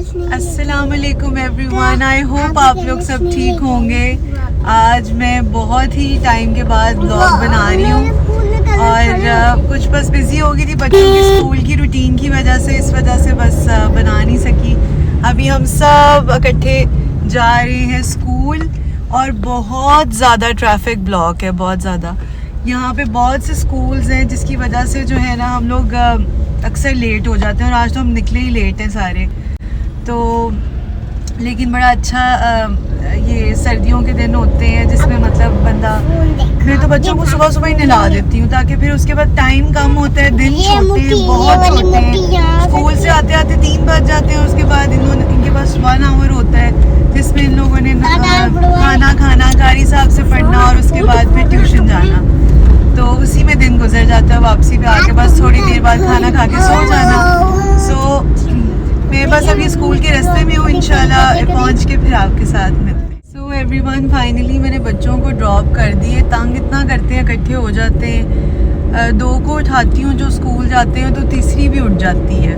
अस्सलाम वालेकुम everyone, I hope आप लोग सब ठीक होंगे। आज मैं बहुत ही टाइम के बाद ब्लॉग बना रही हूँ और कुछ बस बिजी हो गई थी बच्चों की स्कूल की रूटीन की वजह से, इस वजह से बस बना नहीं सकी। अभी हम सब इकट्ठे जा रहे हैं स्कूल और बहुत ज़्यादा ट्रैफिक ब्लॉक है, बहुत ज़्यादा। यहाँ पे बहुत से स्कूल्स हैं जिसकी वजह से जो है ना हम लोग अक्सर लेट हो जाते हैं और आज तो हम निकले ही लेट हैं सारे। तो लेकिन बड़ा अच्छा ये सर्दियों के दिन होते हैं जिसमें मतलब बंदा, मैं तो बच्चों को सुबह सुबह ही नहला देती हूँ ताकि फिर उसके बाद टाइम कम होता है, दिन छोटे हैं, बहुत छोटे हैं। स्कूल से आते आते 3 बज जाते हैं, उसके बाद इनके पास 1 आवर होता है जिसमें इन लोगों ने खाना खाना, कारी साहब से पढ़ना और उसके बाद फिर ट्यूशन जाना। तो उसी में दिन गुजर जाता है। वापसी पे आके बस थोड़ी देर बाद खाना खा के सो जाना। सो मैं बस अभी स्कूल के रास्ते में हूँ, इंशाल्लाह पहुँच के फिर आपके साथ मिलते हैं। सो एवरीवन, फाइनली मैंने बच्चों को ड्रॉप कर दिए। तंग इतना करते हैं, इकट्ठे हो जाते हैं। 2 को उठाती हूँ जो स्कूल जाते हैं, तो तीसरी भी उठ जाती है।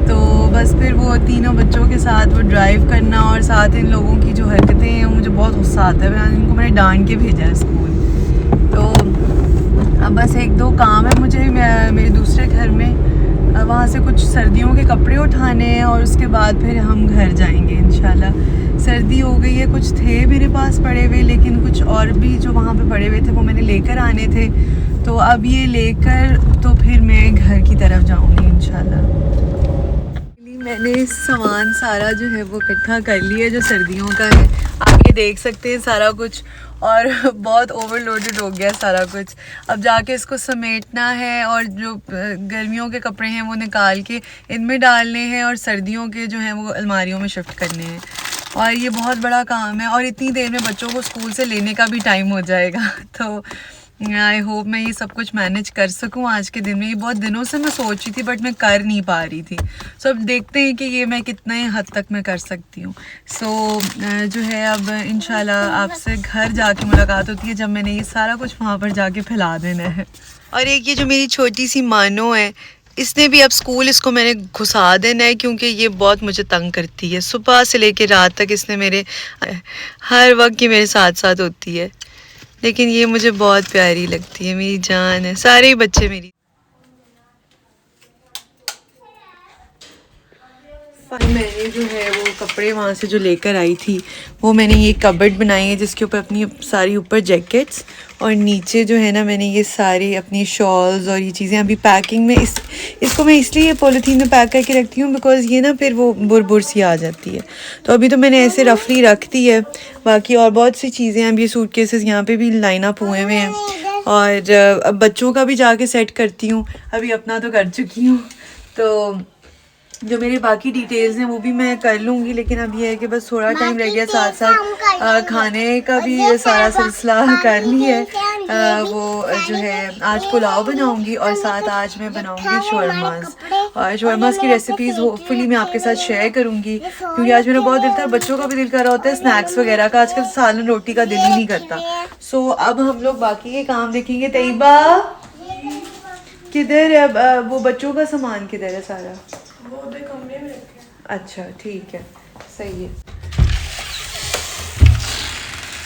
तो बस फिर वो तीनों बच्चों के साथ वो ड्राइव करना और साथ इन लोगों की जो हरकतें हैं मुझे बहुत गुस्सा आता है। इनको मैंने डांट के भेजा है स्कूल। तो अब बस 1-2 काम है मुझे मेरे दूसरे घर में, वहाँ से कुछ सर्दियों के कपड़े उठाने हैं और उसके बाद फिर हम घर जाएंगे इंशाल्लाह। सर्दी हो गई है, कुछ थे मेरे पास पड़े हुए, लेकिन कुछ और भी जो वहाँ पे पड़े हुए थे वो मैंने लेकर आने थे। तो अब ये लेकर तो फिर मैं घर की तरफ जाऊँगी इंशाल्लाह। मैंने सामान सारा जो है वो इकट्ठा कर लिया जो सर्दियों का है। आप ये देख सकते हैं सारा कुछ, और बहुत ओवरलोडेड हो गया सारा कुछ। अब जाके इसको समेटना है और जो गर्मियों के कपड़े हैं वो निकाल के इनमें डालने हैं और सर्दियों के जो हैं वो अलमारियों में शिफ्ट करने हैं। और ये बहुत बड़ा काम है और इतनी देर में बच्चों को स्कूल से लेने का भी टाइम हो जाएगा। तो आई होप मैं ये सब कुछ मैनेज कर सकूं आज के दिन में। ये बहुत दिनों से मैं सोच रही थी बट मैं कर नहीं पा रही थी। सो अब देखते हैं कि ये मैं कितने हद तक मैं कर सकती हूँ। सो जो है अब इंशाल्लाह आपसे घर जाके मुलाकात होती है जब मैंने ये सारा कुछ वहाँ पर जाके फैला देना है। और एक ये जो मेरी छोटी सी मानो है, इसने भी अब स्कूल, इसको मैंने घुसा देना है क्योंकि ये बहुत मुझे तंग करती है। सुबह से लेकर रात तक इसने मेरे हर वक्त ये मेरे साथ साथ होती है, लेकिन ये मुझे बहुत प्यारी लगती है, मेरी जान है। सारे ही बच्चे मेरी। मैंने जो है वो कपड़े वहाँ से जो लेकर आई थी वो मैंने ये कबर्ड बनाई है जिसके ऊपर अपनी सारी ऊपर जैकेट्स और नीचे जो है ना मैंने ये सारी अपनी शॉल्स और ये चीज़ें अभी पैकिंग में इसको मैं इसलिए पॉलीथीन में पैक करके रखती हूँ बिकॉज़ ये ना फिर वो बुर सी आ जाती है। तो अभी तो मैंने ऐसे रफली रख दी है। बाकी और बहुत सी चीज़ें हैं। अभी सूटकेसेस यहाँ पे भी लाइन अप हुए हुए हैं और अब बच्चों का भी जाके सेट करती हूँ। अभी अपना तो कर चुकी हूँ, तो जो मेरे बाकी डिटेल्स हैं वो भी मैं कर लूँगी। लेकिन अब ये है कि बस थोड़ा टाइम रह गया, साथ साथ खाने का भी सारा सिलसिला कर ली है। वो जो है आज पुलाव बनाऊँगी और साथ आज मैं बनाऊँगी शौरमास। और शौरमास की रेसिपीज़ होपफुली मैं आपके साथ शेयर करूँगी क्योंकि आज मेरा बहुत दिल था, बच्चों का भी दिल कर रहा होता है स्नैक्स वगैरह का। आजकल सालन रोटी का दिल ही नहीं करता। सो अब हम लोग बाकी के काम देखेंगे। तैयबा किधर है? वो बच्चों का सामान किधर है सारा? कमरे में रखे। अच्छा ठीक है, सही है।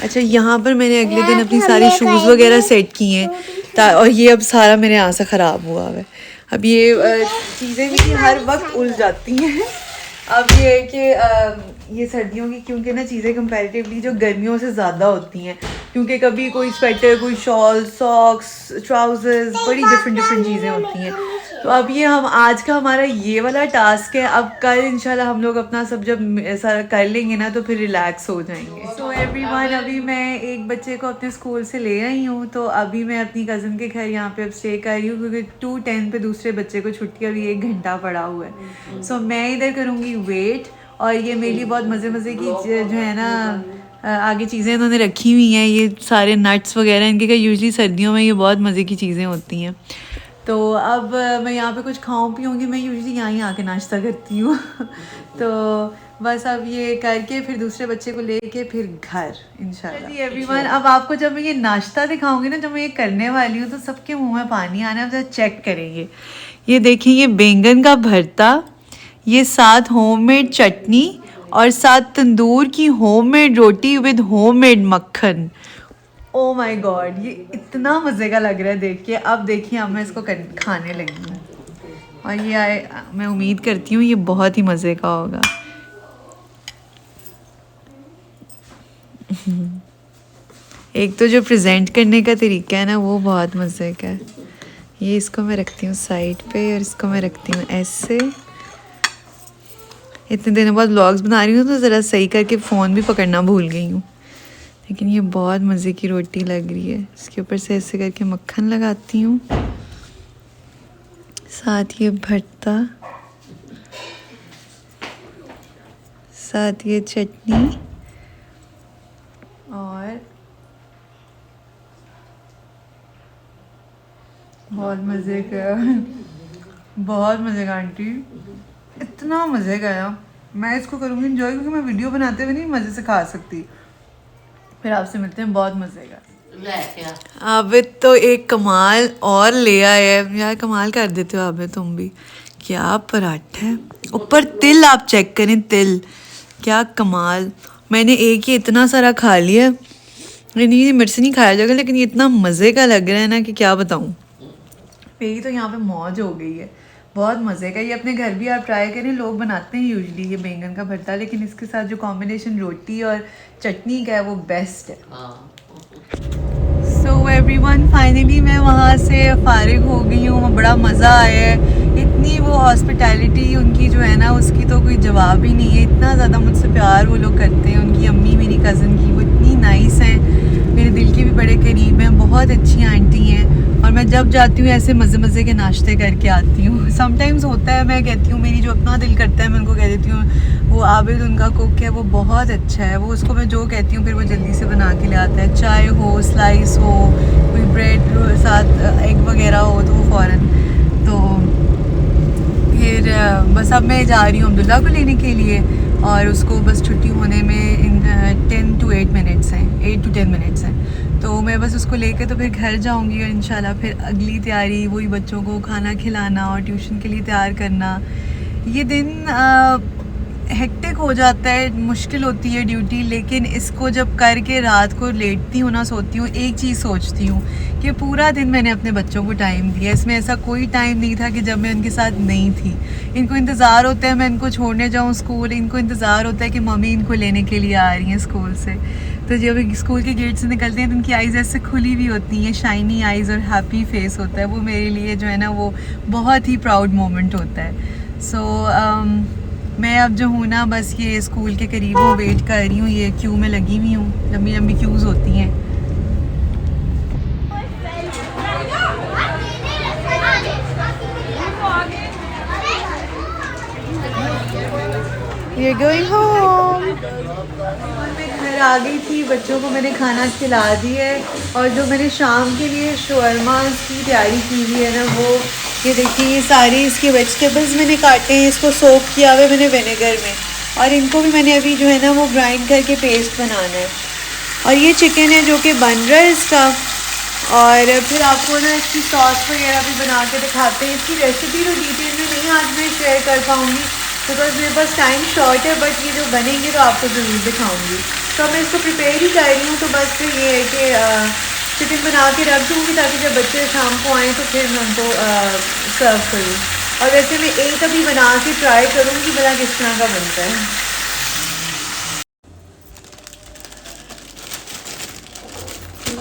अच्छा, यहाँ पर मैंने अगले दिन अपनी सारी शूज़ वगैरह सेट किए हैं और ये अब सारा मेरे यहाँ से ख़राब हुआ है। अब ये चीज़ें भी हर वक्त उलझ जाती हैं। अब ये है कि ये सर्दियों की क्योंकि ना चीज़ें कंपैरेटिवली जो गर्मियों से ज़्यादा होती हैं, क्योंकि कभी कोई स्वेटर, कोई शॉल, सॉक्स, ट्राउज़र्स, बड़ी डिफरेंट चीज़ें होती हैं। तो अब ये हम आज का हमारा ये वाला टास्क है। अब कल इंशाल्लाह हम लोग अपना सब जब सारा कर लेंगे ना तो फिर रिलैक्स हो जाएंगे। सो एवरीवन, अभी मैं एक बच्चे को अपने स्कूल से ले आई हूँ, तो अभी मैं अपनी कज़न के घर यहाँ पे अब स्टे कर रही हूँ क्योंकि 2:10 पे दूसरे बच्चे को छुट्टी, अभी 1 घंटा पड़ा हुआ है। सो मैं इधर करूँगी वेट। और ये मेरे लिए बहुत मज़े की जो है ना आगे चीज़ें इन्होंने रखी हुई हैं, ये सारे नट्स वगैरह इनके का यूजली सर्दियों में ये बहुत मज़े की चीज़ें होती हैं। तो अब मैं यहाँ पे कुछ खाऊं पीऊँगी। मैं यूजली यहाँ ही आके नाश्ता करती हूँ। तो बस अब ये करके फिर दूसरे बच्चे को लेके फिर घर इंशाल्लाह। जी एवरीवन, अब आपको जब मैं ये नाश्ता दिखाऊंगी ना, जब मैं ये करने वाली हूँ तो सबके मुंह में पानी आना है। अब जरा चेक करेंगे, ये देखें, ये बैंगन का भरता, ये साथ होममेड चटनी और साथ तंदूर की होममेड रोटी विद होममेड मक्खन। ओ माय गॉड, ये इतना मज़े का लग रहा है देख के। अब देखिए अब मैं इसको खाने लगी हूँ और ये मैं उम्मीद करती हूँ ये बहुत ही मज़े का होगा। एक तो जो प्रेजेंट करने का तरीका है ना वो बहुत मज़े का है। ये इसको मैं रखती हूँ साइड पे और इसको मैं रखती हूँ ऐसे। इतने दिनों बाद व्लॉग्स बना रही हूँ तो ज़रा सही करके फ़ोन भी पकड़ना भूल गई हूँ, लेकिन ये बहुत मज़े की रोटी लग रही है। इसके ऊपर से ऐसे करके मक्खन लगाती हूँ, साथ ये भरता, साथ ये चटनी और बहुत मज़े का बहुत मज़े का आंटी, इतना मज़े का है। मैं इसको करूँगी इंजॉय क्योंकि मैं वीडियो बनाते हुए नहीं मज़े से खा सकती। फिर आपसे मिलते हैं बहुत मज़े का। आबिद तो एक कमाल और ले आए है यार, कमाल कर देते हो आबिद तुम भी। क्या पराठा है, ऊपर तिल आप चेक करें, तिल क्या कमाल। मैंने एक ही इतना सारा खा लिया, नहीं मेरे से नहीं खाया जाएगा, लेकिन ये इतना मज़े का लग रहा है ना कि क्या बताऊँ। मेरी तो यहाँ पे मौज हो गई है, बहुत मज़े का। ये अपने घर भी आप ट्राई करें, लोग बनाते हैं यूजुअली ये बैंगन का भरता, लेकिन इसके साथ जो कॉम्बिनेशन रोटी और चटनी का है वो बेस्ट है। सो एवरीवन, फाइनली मैं वहाँ से फारिग हो गई हूँ। बड़ा मज़ा आया है, इतनी वो हॉस्पिटैलिटी उनकी जो है ना उसकी तो कोई जवाब ही नहीं है। इतना ज़्यादा मुझसे प्यार वो लोग करते हैं। उनकी अम्मी मेरी कज़न की वो इतनी नाइस हैं, मेरे दिल के भी बड़े करीब हैं, बहुत अच्छी आंटी हैं। और मैं जब जाती हूँ ऐसे मज़े मज़े के नाश्ते करके आती हूँ। समटाइम्स होता है मैं कहती हूँ मेरी जो अपना दिल करता है मैं उनको कह देती हूँ वो आबिद उनका कुक है वो बहुत अच्छा है, वो उसको मैं जो कहती हूँ फिर वो जल्दी से बना के ले आता है। चाय हो, स्लाइस हो, कोई ब्रेड साथ एग वगैरह हो तो वो फ़ौरन। तो फिर बस अब मैं जा रही हूँ अब्दुल्ला को लेने के लिए और उसको बस छुट्टी होने में 10 to 8 मिनट्स हैं, 8 to 10 मिनट्स हैं। तो मैं बस उसको लेकर तो फिर घर जाऊंगी और इंशाल्लाह फिर अगली तैयारी वही बच्चों को खाना खिलाना और ट्यूशन के लिए तैयार करना। ये दिन हेक्टिक हो जाता है, मुश्किल होती है ड्यूटी, लेकिन इसको जब करके रात को लेटती हूँ ना, सोती हूँ, एक चीज़ सोचती हूँ कि पूरा दिन मैंने अपने बच्चों को टाइम दिया। इसमें ऐसा कोई टाइम नहीं था कि जब मैं उनके साथ नहीं थी। इनको इंतज़ार होता है मैं इनको छोड़ने जाऊँ स्कूल, इनको इंतज़ार होता है कि मम्मी इनको लेने के लिए आ रही हैं स्कूल से। तो जब स्कूल के गेट से निकलते हैं तो उनकी आइज़ ऐसे खुली हुई होती हैं, शाइनी आइज़ और हैप्पी फेस होता है। वो मेरे लिए जो है ना वो बहुत ही प्राउड मोमेंट होता है। सो मैं अब जो हूँ ना बस ये स्कूल के करीब हूँ, वेट कर रही हूँ, ये क्यू में लगी हुई हूँ, लंबी लंबी क्यूज़ होती हैं। You're going home. मैं घर आ गई थी, बच्चों को मैंने खाना खिला दिया है और जो मैंने शाम के लिए शौरमा की तैयारी की हुई है ना वो ये देखिए, ये सारी इसके वेजिटेबल्स मैंने काटे हैं, इसको सोक किया हुआ है मैंने विनेगर में, और इनको भी मैंने अभी जो है ना वो ग्राइंड करके पेस्ट बनाना है। और ये चिकन है जो कि बन रहा है इसका, और फिर आपको ना इसकी सॉस वगैरह भी बना के दिखाते हैं। इसकी रेसिपी तो डिटेल में नहीं आज मैं शेयर कर पाऊँगी बिकॉज मेरे पास टाइम शॉर्ट है, बट ये जो बनेंगे तो आपको ज़रूर दिखाऊँगी। तो मैं इसको प्रिपेयर ही कर रही हूँ, तो बस फिर ये है कि चिकन बना के रख दूँगी ताकि जब बच्चे शाम को आएँ तो फिर मैं उनको सर्व करूँ। और वैसे मैं एक अभी बना के ट्राई करूँगी भला किस तरह का बनता है।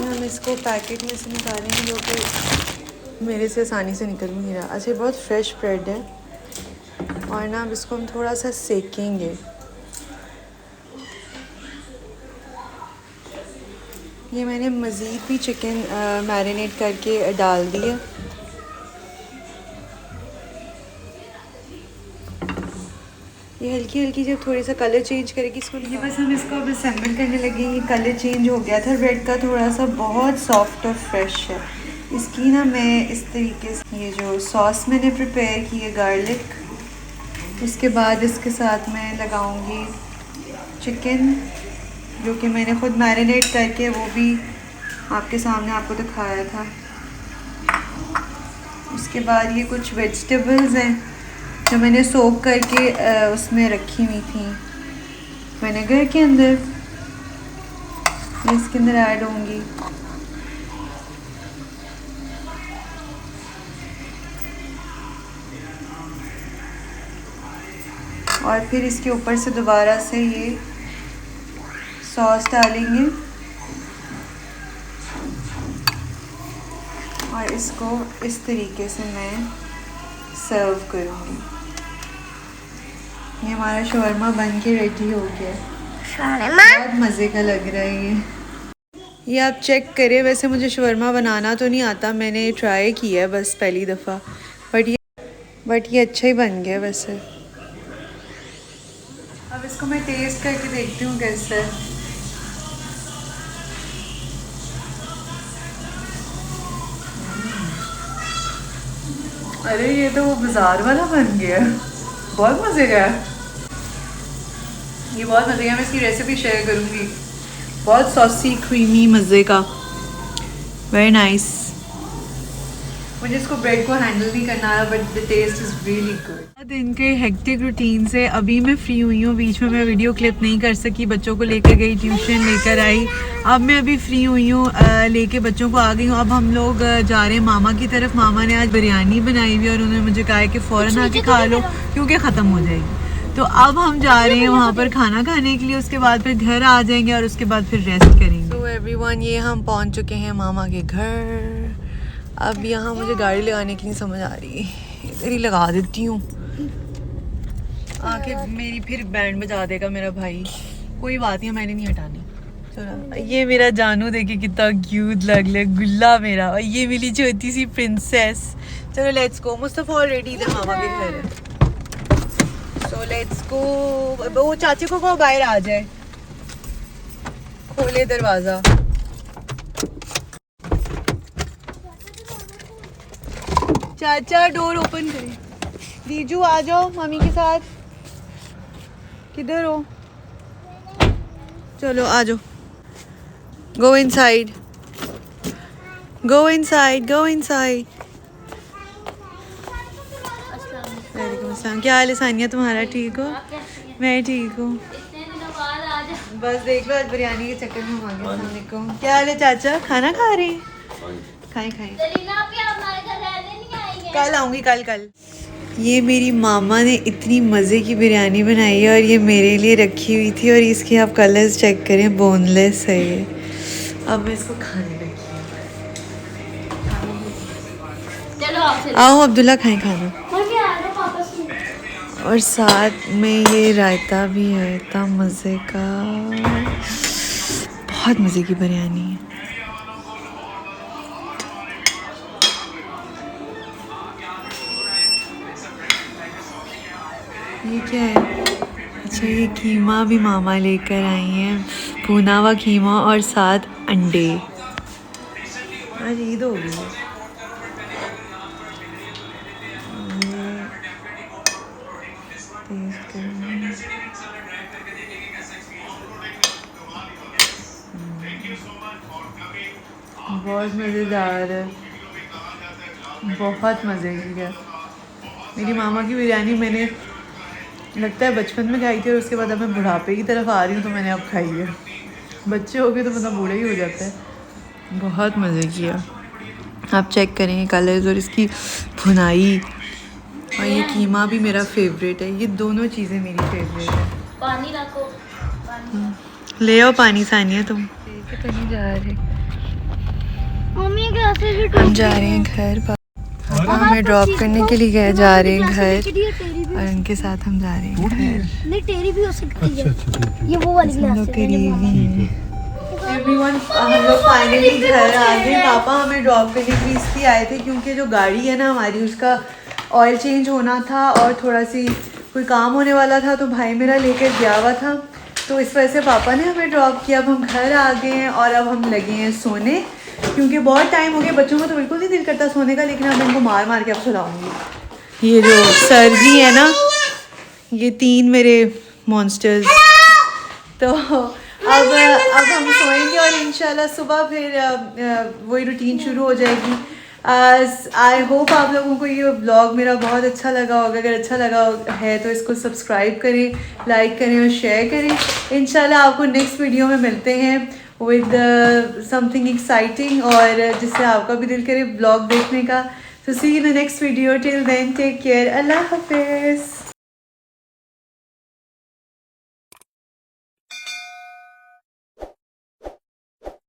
हम इसको पैकेट में से निकालेंगे जो कि मेरे से आसानी से निकल नहीं रहा। अच्छा, बहुत फ्रेश ब्रेड है और ना अब इसको हम थोड़ा सा सेकेंगे। ये मैंने मज़ीद भी चिकन मैरिनेट करके डाल दिया। ये हल्की हल्की जब थोड़ी सा कलर चेंज करेगी इसको, ये बस हम इसको अब असेंबल करने लगे। ये कलर चेंज हो गया था ब्रेड का, थोड़ा सा बहुत सॉफ्ट और फ्रेश है। इसकी ना मैं इस तरीके से ये जो सॉस मैंने प्रिपेयर की है गार्लिक, उसके बाद इसके साथ मैं लगाऊंगी चिकन जो कि मैंने ख़ुद मैरिनेट करके वो भी आपके सामने आपको दिखाया था। उसके बाद ये कुछ वेजिटेबल्स हैं जो मैंने सोक करके उसमें रखी हुई थी विनेगर के अंदर, इसके अंदर ऐड होंगी। और फिर इसके ऊपर से दोबारा से ये सॉस डालेंगे और इसको इस तरीके से मैं सर्व करूँगी। ये हमारा शौरमा बन के रेडी हो गया। बहुत मज़े का लग रहा है ये आप चेक करें। वैसे मुझे शौरमा बनाना तो नहीं आता, मैंने ट्राई किया है बस पहली दफ़ा, बट ये अच्छा ही बन गया वैसे। अब इसको मैं टेस्ट करके देखती हूँ कैसा है। अरे ये तो वो बाजार वाला बन गया, बहुत मज़े का है ये, बहुत मज़े का। मैं इसकी रेसिपी शेयर करूँगी। बहुत सॉसी क्रीमी मज़े का, वेरी नाइस। मुझे इसको ब्रेड को हैंडल नहीं करना आ रहा, but the test is really good. दिन के हेक्टिक रूटीन से अभी मैं फ्री हुई हूँ। बीच में मैं वीडियो क्लिप नहीं कर सकी, बच्चों को लेकर गई, ट्यूशन लेकर आई। अब मैं अभी फ्री हुई हूँ, लेके बच्चों को आ गई हूँ। अब हम लोग जा रहे हैं मामा की तरफ। मामा ने आज बिरयानी बनाई हुई और उन्होंने मुझे कहा है कि फ़ौरन आके खा लो क्योंकि ख़त्म हो जाएगी। तो अब हम जा रहे हैं वहाँ पर खाना खाने के लिए, उसके बाद फिर घर आ जाएंगे और उसके बाद फिर रेस्ट करेंगे। तो एवरीवन, ये हम पहुँच चुके हैं मामा के घर। अब यहाँ मुझे गाड़ी लगाने की नहीं समझ आ रही, इधर ही लगा देती हूँ। आके मेरी फिर बैंड बजा देगा मेरा भाई। कोई बात नहीं, मैंने नहीं हटानी। चलो, ये मेरा जानू देखिए कितना क्यूट लग रहा है, गुल्ला मेरा। और ये मेरी छोटी सी प्रिंसेस। चलो लेट्स गो। मुस्तफा ऑलरेडी इधर मामा के घर है, सो लेट्स गो। वो चाची को कहो बाहर आ जाए, खोले दरवाजा। चाचा डोर ओपन करें। दीजू आ जाओ मम्मी के साथ। किधर हो? चलो आ जाओ। Go inside, go inside, go inside. वालेकुम अस्सलाम। क्या हाल है सानिया तुम्हारा? ठीक हो? मैं ठीक हूँ। बस देख लो, आज बिरयानी के चक्कर में हम आ गए। अस्सलाम वालेकुम। क्या हाल है चाचा? खाना खा रहे हैं? खाएं खाएं। कल आऊँगी, कल। ये मेरी मामा ने इतनी मज़े की बिरयानी बनाई है और ये मेरे लिए रखी हुई थी। और इसके आप कलर्स चेक करें, बोनलेस है ये। अब मैं इसको खाने लगी हूँ। आओ अब्दुल्ला, खाएं खाना। और साथ में ये रायता भी है, इतना मज़े का, बहुत मज़े की बिरयानी है। ये क्या है? अच्छा, ये कीमा भी मामा लेकर आई हैं, भुना हुआ कीमा और साथ अंडे। आज ईद हो गई है। बहुत मज़ेदार है, बहुत मज़े की है। मेरी मामा की बिरयानी मैंने लगता है बचपन में खाई थी और उसके बाद अब मैं बुढ़ापे की तरफ आ रही हूँ तो मैंने अब खाई है। बच्चे हो गए तो मतलब बूढ़े ही हो जाते हैं। बहुत मज़े किया। आप चेक करेंगे कलर्स और इसकी भुनाई। और ये कीमा भी मेरा फेवरेट है। ये दोनों चीज़ें मेरी फेवरेट है। पानी रखो, ले आओ पानी सानिया। तुम तो नहीं जा रहे? मम्मी कैसे भी हम जा रहे हैं घर। पापा हमें ड्रॉप करने के लिए जा रहे हैं घर और उनके साथ हम जा रहे हैं घर। नहीं, टेरी भी हो सकती है। ये वो वाली ग्लास है। करीबी एवरीवन, हम लोग फाइनली घर आ गए। पापा हमें ड्रॉप करने के लिए इसलिए आए थे क्योंकि जो गाड़ी है ना हमारी, उसका ऑयल चेंज होना था और थोड़ा सी कोई काम होने वाला था, तो भाई मेरा लेकर गया हुआ था, तो इस वजह से पापा ने हमें ड्रॉप किया। अब हम घर आ गए हैं और अब हम लगे हैं सोने क्योंकि बहुत टाइम हो गया। बच्चों को तो बिल्कुल नहीं दिल करता सोने का, लेकिन अब इनको मार मार के अब सुलाऊंगी। ये जो सर जी है ना, ये 3 मेरे मॉन्स्टर्स, तो अब हम सोएंगे और इंशाल्लाह सुबह फिर वही रूटीन शुरू हो जाएगी। आई होप आप लोगों को ये ब्लॉग मेरा बहुत अच्छा लगा होगा। अगर अच्छा लगा है तो इसको सब्सक्राइब करें, लाइक करें और शेयर करें। इंशाल्लाह आपको नेक्स्ट वीडियो में मिलते हैं विद समथिंग एक्साइटिंग और जिससे आपका भी दिल करे ब्लॉग देखने का। So see you in the next video. Till then, take care. Allah Hafiz.